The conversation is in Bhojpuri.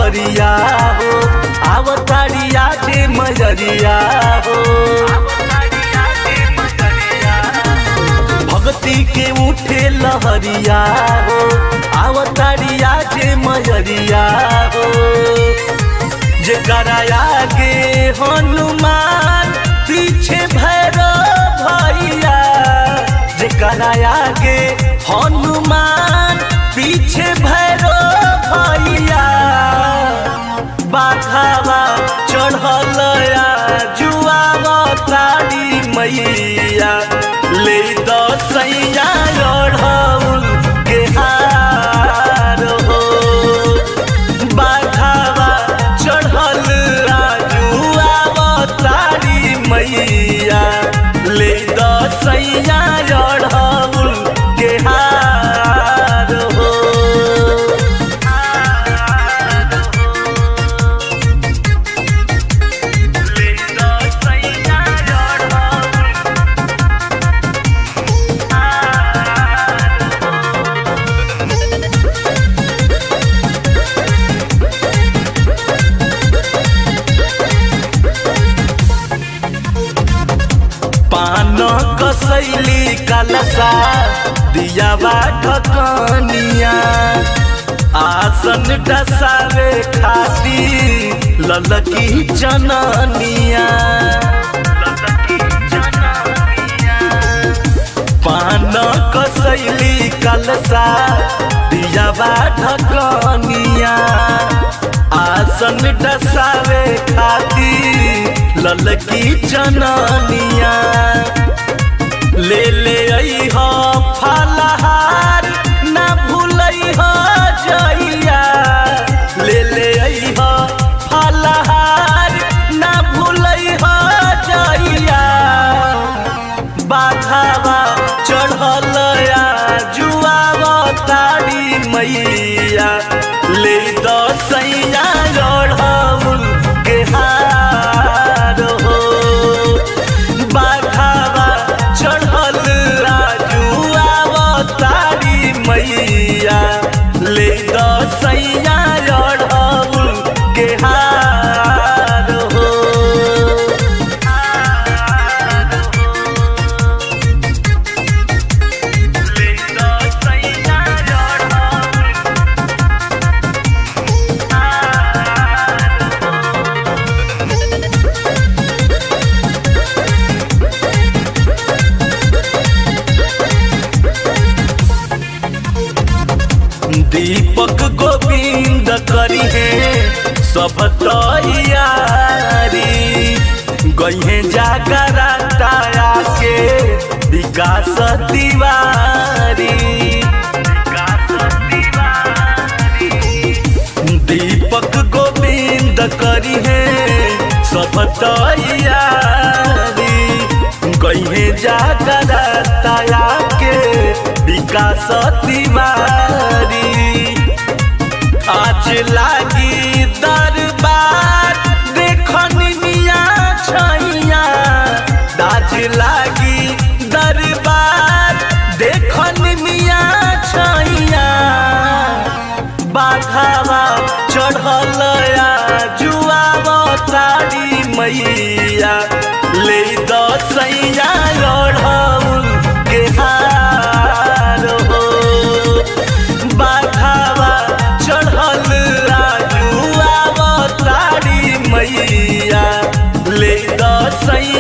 लहरिया हो आवतारिया जे मजरिया हो। भक्ति के उठे लहरिया हो आवतारिया जे मजरिया हो। जेकरा आगे हनुमान पीछे भैरव भैया, जेकरा आगे हनुमान पीछे भैरव भैया। बाघावा चढ़ल जुआवतारी मैया ले दसैया अढ़ौल के हार हो। बाघावा चढ़ल जुआवतारी मैया ले दसैया अढ़ौल के हार हो। पान कसैली कलसा दिया ढकनिया, आसन डसावे खाती ललकी जननिया। पान कसैली कलसा दिया ढकनिया, आसन डसावे खाती ललकी जननिया। ले ले अइह फलहार ना भूलइह जइया, ले ले अइह फलहार ना भूलइह जइया। बाघावा चढ़ल जुआवतारी मैया ले दसैया अढ़ौल के हार हो। बाघावा चढ़ल जुआवतारी मैया ले दसैया अढ़ौल के हार हो। दीपक गोविंद करी है सब तैयारी, गई जागराता के विकास तिवारी। दीपक गोविंद करी है सब तैयारी, गई जागराता के विकास तिवारी। आज लागी दरबार देखनी मिया छैया, आज लागी दरबार देखनी मिया छैया। बाघावा चढ़ल जुआवतारी मैया ले दसैया अढ़ौल के हार हो। बाघावा चढ़ल जुआवतारी मैया ले दसैया